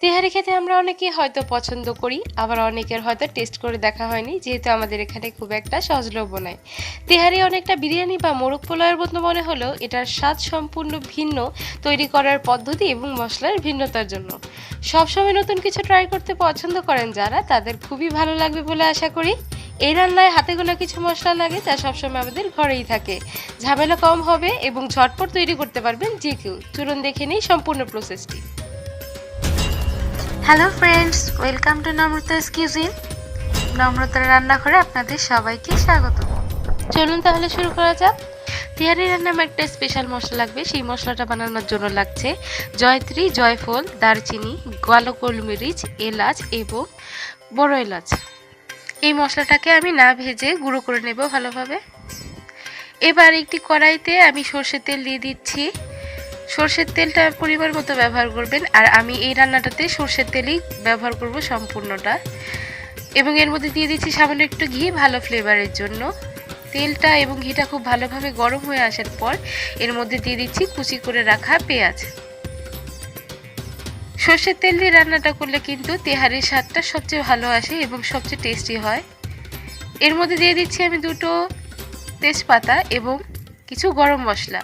তেহারি খেতে আমরা অনেকেই হয়তো পছন্দ করি, আবার অনেকের হয়তো টেস্ট করে দেখা হয়নি, যেহেতু আমাদের এখানে খুব একটা সহজলভ্য নয়। তেহারি অনেকটা বিরিয়ানি বা মোরগ পোলাওয়ের মতো মনে হলেও এটার স্বাদ সম্পূর্ণ ভিন্ন, তৈরি করার পদ্ধতি এবং মশলার ভিন্নতার জন্য। সবসময় নতুন কিছু ট্রাই করতে পছন্দ করেন যারা, তাদের খুবই ভালো লাগবে বলে আশা করি। এই রান্নায় হাতে গোনা কিছু মশলা লাগে, যা সবসময় আমাদের ঘরেই থাকে। ঝামেলা কম হবে এবং ঝটপট তৈরি করতে পারবেন যে কেউ। চলুন দেখে নিই সম্পূর্ণ প্রসেসটি। Hello friends, welcome to Namrata's cuisine. নম্রতার রান্নাঘরে আপনাদের সবাইকে স্বাগত। চলুন তাহলে শুরু করা যাক। তেহারি রান্নায় আমার একটা স্পেশাল মশলা লাগবে। সেই মশলাটা বানানোর জন্য লাগছে জয়ত্রী, জয়ফল, দারচিনি, কালো গোলমরিচ, এলাচ এবং বড় এলাচ। এই মশলাটাকে আমি না ভেজে গুঁড়ো করে নেব ভালোভাবে। এবার একটি কড়াইতে আমি সর্ষের তেল দিয়ে দিচ্ছি। সর্ষের তেলটা পরিমাণ মতো ব্যবহার করবেন, আর আমি এই রান্নাটাতে সর্ষের তেলই ব্যবহার করব সম্পূর্ণটা। এবং এর মধ্যে দিয়ে দিচ্ছি সামান্য একটু ঘি, ভালো ফ্লেভারের জন্য। তেলটা এবং ঘিটা খুব ভালোভাবে গরম হয়ে আসার পর এর মধ্যে দিয়ে দিচ্ছি কুচি করে রাখা পেঁয়াজ। সর্ষের তেল দিয়ে রান্নাটা করলে কিন্তু তেহারির স্বাদটা সবচেয়ে ভালো আসে এবং সবচেয়ে টেস্টি হয়। এর মধ্যে দিয়ে দিচ্ছি আমি দুটো তেজপাতা এবং কিছু গরম মশলা।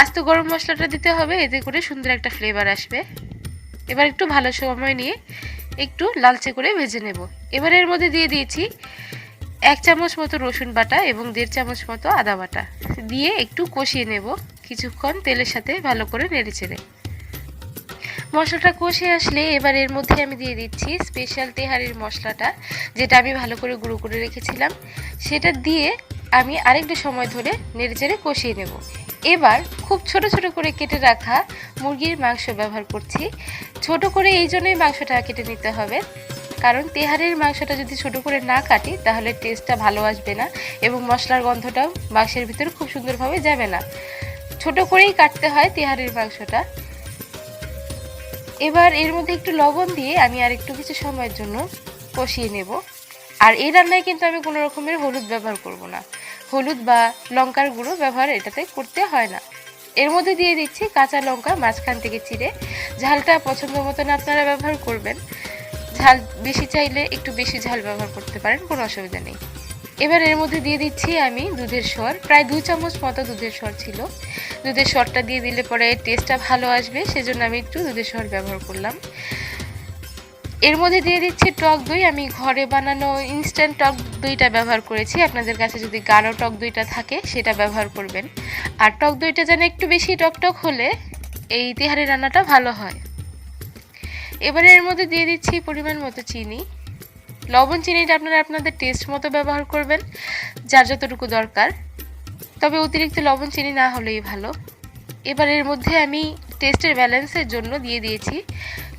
আস্ত গরম মশলাটা দিতে হবে, এতে করে সুন্দর একটা ফ্লেভার আসবে। এবার একটু ভালো সময় নিয়ে একটু লালচে করে ভেজে নেব। এবার এর মধ্যে দিয়ে দিয়েছি 1 চামচ মতো রসুন বাটা এবং 1.5 চামচ মতো আদা বাটা দিয়ে একটু কষিয়ে নেব কিছুক্ষণ তেলের সাথে ভালো করে নেড়েচেড়ে। মশলাটা কষে আসলে এবার এর মধ্যে আমি দিয়ে দিচ্ছি স্পেশাল তেহারির মশলাটা, যেটা আমি ভালো করে গুঁড়ো করে রেখেছিলাম। সেটা দিয়ে আমি আরেকটু সময় ধরে নেড়েচেড়ে কষিয়ে নেব। এবার খুব ছোট ছোট করে কেটে রাখা মুরগির মাংস ব্যবহার করছি। ছোট করে এই জন্যই মাংসটা কেটে নিতে হবে, কারণ তেহারির মাংসটা যদি ছোট করে না কাটি তাহলে টেস্টটা ভালো আসবে না এবং মশলার গন্ধটাও মাংসের ভিতরে খুব সুন্দরভাবে যাবে না। ছোট করেই কাটতে হয় তেহারির মাংসটা। এবার এর মধ্যে একটু লবণ দিয়ে আমি আর একটু কিছু সময়ের জন্য কষিয়ে নেব। আর এই রান্নায় কিন্তু আমি কোনো রকমের হলুদ ব্যবহার করব না। হলুদ বা লঙ্কার গুঁড়ো ব্যবহার এটাতে করতে হয় না। এর মধ্যে দিয়ে দিচ্ছি কাঁচা লঙ্কা মাঝখান থেকে চিড়ে। ঝালটা পছন্দ মতন আপনারা ব্যবহার করবেন। ঝাল বেশি চাইলে একটু বেশি ঝাল ব্যবহার করতে পারেন, কোনো অসুবিধা নেই। এবার এর মধ্যে দিয়ে দিচ্ছি আমি দুধের সর, প্রায় 2 চামচ মতো দুধের সর ছিল। দুধের সরটা দিয়ে দিলে পরে টেস্টটা ভালো আসবে, সেজন্য আমি একটু দুধের সর ব্যবহার করলাম। এর মধ্যে দিয়ে দিচ্ছি টক দই। আমি ঘরে বানানো ইনস্ট্যান্ট টক দইটা ব্যবহার করেছি। আপনাদের কাছে যদি গাঢ় টক দইটা থাকে সেটা ব্যবহার করবেন। আর টক দইটা যেন একটু বেশি টকটক হলে এই তেহারি রান্নাটা ভালো হয়। এবারে এর মধ্যে দিয়ে দিচ্ছি পরিমাণ মতো চিনি। লবণ চিনিটা আপনারা আপনাদের টেস্ট মতো ব্যবহার করবেন, যার যতটুকু দরকার, তবে অতিরিক্ত লবণ চিনি না হলেই ভালো। এবার এর মধ্যে আমি টেস্টের ব্যালেন্সের জন্য দিয়ে দিয়েছি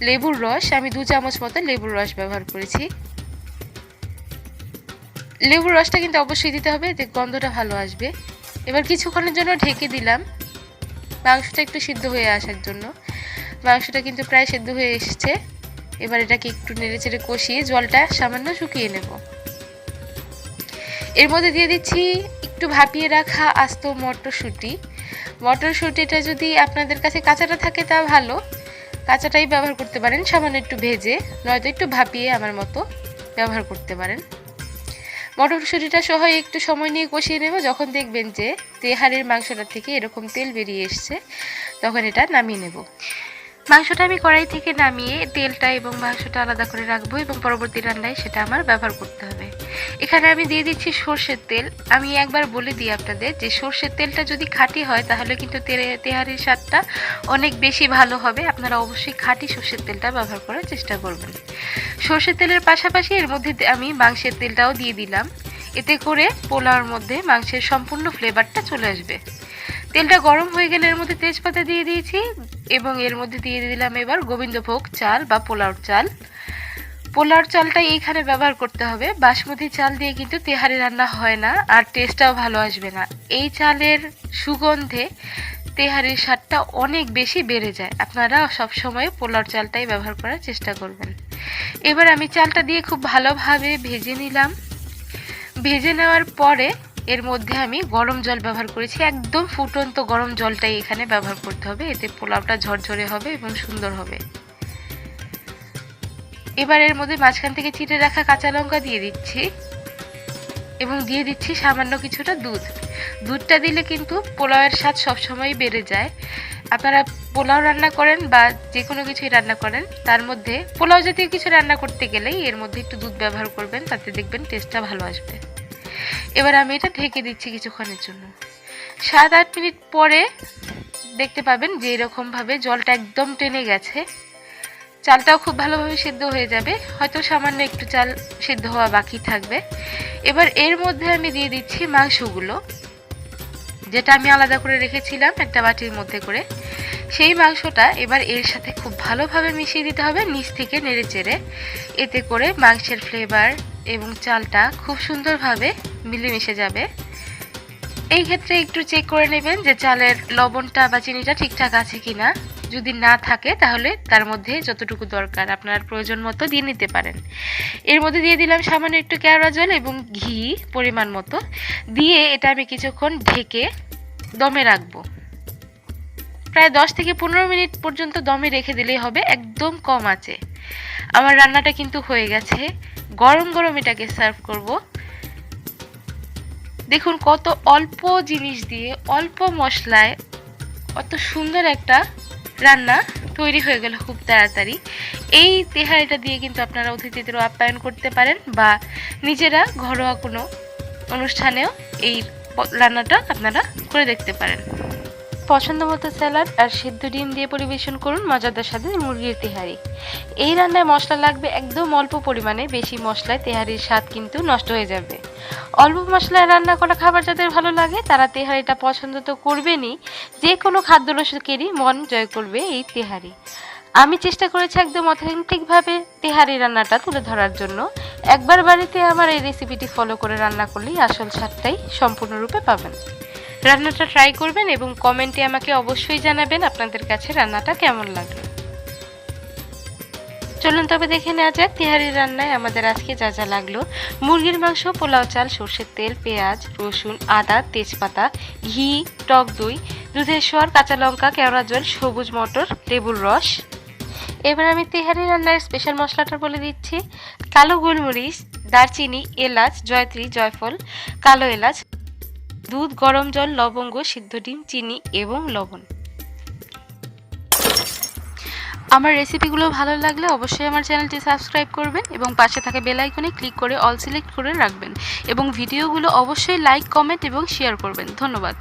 লেবুর রস। আমি 2 চামচ মতো লেবুর রস ব্যবহার করেছি। লেবুর রসটা কিন্তু অবশ্যই দিতে হবে, এতে গন্ধটা ভালো আসবে। এবার কিছুক্ষণের জন্য ঢেকে দিলাম মাংসটা একটু সিদ্ধ হয়ে আসার জন্য। মাংসটা কিন্তু প্রায় সিদ্ধ হয়ে এসেছে। এবার এটাকে একটু নেড়েচেড়ে কষিয়ে জলটা সামান্য শুকিয়ে নেব। এর মধ্যে দিয়ে দিচ্ছি একটু ভাপিয়ে রাখা আস্ত মটরশুঁটি। মটরশুঁটিটা যদি আপনাদের কাছে কাঁচাটা থাকে তা ভালো, কাঁচাটাই ব্যবহার করতে পারেন, সামান্য একটু ভেজে, নয়তো একটু ভাপিয়ে আমার মতো ব্যবহার করতে পারেন। মটরশুঁটিটা সহ একটু সময় নিয়ে কষিয়ে নেব। যখন দেখবেন যে তেহারির মাংসটা থেকে এরকম তেল বেরিয়ে এসছে, তখন এটা নামিয়ে নেব। মাংসটা আমি কড়াই থেকে নামিয়ে তেলটা এবং মাংসটা আলাদা করে রাখবো এবং পরবর্তী রান্নায় সেটা আমার ব্যবহার করতে হবে। এখানে আমি দিয়ে দিচ্ছি সর্ষের তেল। আমি একবার বলে দিই আপনাদের যে সর্ষের তেলটা যদি খাঁটি হয় তাহলে কিন্তু তেহারির স্বাদটা অনেক বেশি ভালো হবে। আপনারা অবশ্যই খাঁটি সর্ষের তেলটা ব্যবহার করার চেষ্টা করবেন। সর্ষের তেলের পাশাপাশি এর মধ্যে আমি মাংসের তেলটাও দিয়ে দিলাম, এতে করে পোলাওর মধ্যে মাংসের সম্পূর্ণ ফ্লেভারটা চলে আসবে। তেলটা গরম হয়ে গেলে এর মধ্যে তেজপাতা দিয়ে দিয়েছি এবং এর মধ্যে দিয়ে দিলাম এবার গোবিন্দভোগ চাল বা পোলাওর চাল। পোলাওর চালটাই এইখানে ব্যবহার করতে হবে। বাসমতি চাল দিয়ে কিন্তু তেহারি রান্না হয় না, আর টেস্টটাও ভালো আসবে না। এই চালের সুগন্ধে তেহারির স্বাদটা অনেক বেশি বেড়ে যায়। আপনারা সবসময় পোলাওর চালটাই ব্যবহার করার চেষ্টা করবেন। এবার আমি চালটা দিয়ে খুব ভালোভাবে ভেজে নিলাম। ভেজে নেওয়ার পরে এর মধ্যে আমি গরম জল ব্যবহার করেছি। একদম ফুটন্ত গরম জলটাই এখানে ব্যবহার করতে হবে, এতে পোলাওটা ঝরঝরে হবে এবং সুন্দর হবে। এবার এর মধ্যে মাঝখান থেকে চিড়ে রাখা কাঁচা লঙ্কা দিয়ে দিচ্ছি এবং দিয়ে দিচ্ছি সামান্য কিছুটা দুধ। দুধটা দিলে কিন্তু পোলাওয়ের স্বাদ সবসময় বেড়ে যায়। আপনারা পোলাও রান্না করেন বা যে কোনো কিছুই রান্না করেন, তার মধ্যে পোলাও জাতীয় কিছু রান্না করতে গেলেই এর মধ্যে একটু দুধ ব্যবহার করবেন, তাতে দেখবেন টেস্টটা ভালো আসবে। এবার আমি এটা ঢেকে দিচ্ছি কিছুক্ষণের জন্য। 7-8 মিনিট পরে দেখতে পাবেন যে এরকমভাবে জলটা একদম টেনে গেছে। চালটাও খুব ভালোভাবে সিদ্ধ হয়ে যাবে, হয়তো সামান্য একটু চাল সিদ্ধ হওয়া বাকি থাকবে। এবার এর মধ্যে আমি দিয়ে দিচ্ছি মাংসগুলো, যেটা আমি আলাদা করে রেখেছিলাম একটা বাটির মধ্যে করে। সেই মাংসটা এবার এর সাথে খুব ভালোভাবে মিশিয়ে দিতে হবে, নিচ থেকে নেড়ে চেড়ে। এতে করে মাংসের ফ্লেভার এবং চালটা খুব সুন্দরভাবে মিলেমিশে যাবে। এই ক্ষেত্রে একটু চেক করে নেবেন যে চালের লবণটা বা চিনিটা ঠিকঠাক আছে কিনা। যদি না থাকে তাহলে তার মধ্যে যতটুকু দরকার আপনার প্রয়োজন মতো দিয়ে নিতে পারেন। এর মধ্যে দিয়ে দিলাম সামান্য একটু কেওড়া জল এবং ঘি পরিমাণ মতো দিয়ে এটা আমি কিছুক্ষণ ঢেকে দমে রাখবো। প্রায় 10 থেকে 15 মিনিট পর্যন্ত দমে রেখে দিলেই হবে, একদম কম আঁচে। আমার রান্নাটা কিন্তু হয়ে গেছে। গরম গরম এটাকে সার্ভ করব। দেখুন কত অল্প জিনিস দিয়ে অল্প মশলায় কত সুন্দর একটা রান্না তৈরি হয়ে গেল খুব তাড়াতাড়ি। এই তেহারিটা দিয়ে কিন্তু আপনারা অতিথিদেরও আপ্যায়ন করতে পারেন বা নিজেরা ঘরোয়া কোনো অনুষ্ঠানেও এই রান্নাটা আপনারা করে দেখতে পারেন। পছন্দ মতো স্যালাড আর সিদ্ধ ডিম দিয়ে পরিবেশন করুন মজাদার স্বাদে মুরগির তেহারি। এই রান্নায় মশলা লাগবে একদম অল্প পরিমাণে, বেশি মশলায় তেহারির স্বাদ কিন্তু নষ্ট হয়ে যাবে। অল্প মশলায় রান্না করা খাবার যাদের ভালো লাগে তারা তেহারিটা পছন্দ তো করবেনই, যে কোনো খাদ্যরসিকেরই মন জয় করবে এই তেহারি। আমি চেষ্টা করেছি একদম অথেন্টিকভাবে তেহারি রান্নাটা তুলে ধরার জন্য। একবার বাড়িতে আমার এই রেসিপিটি ফলো করে রান্না করলেই আসল স্বাদটাই সম্পূর্ণরূপে পাবেন। রান্নাটা ট্রাই করবেন এবং কমেন্টে আমাকে অবশ্যই জানাবেন আপনাদের কাছে রান্নাটা কেমন লাগলো। চলুন তবে দেখে নেওয়া যাক তেহারি রান্নায় আমাদের আজকে যা যা লাগলো। মুরগির মাংস, পোলাও চাল, সর্ষের তেল, পেঁয়াজ, রসুন, আদা, তেজপাতা, ঘি, টক দই, দুধের সর, কাঁচা লঙ্কা, কেওড়া জল, সবুজ মটর, লেবুর রস। এবার আমি তেহারি রান্নার স্পেশাল মশলাটা বলে দিচ্ছি। কালো গোলমরিচ, দারচিনি, এলাচ, জয়ত্রী, জয়ফল, কালো এলাচ, দুধ, গরম জল, লবঙ্গ, সিদ্ধ ডিম, চিনি এবং লবণ। আমার রেসিপিগুলো ভালো লাগলে অবশ্যই আমার চ্যানেলটি সাবস্ক্রাইব করবেন এবং পাশে থাকা বেল আইকনে ক্লিক করে অল সিলেক্ট করে রাখবেন এবং ভিডিওগুলো অবশ্যই লাইক, কমেন্ট এবং শেয়ার করবেন। ধন্যবাদ।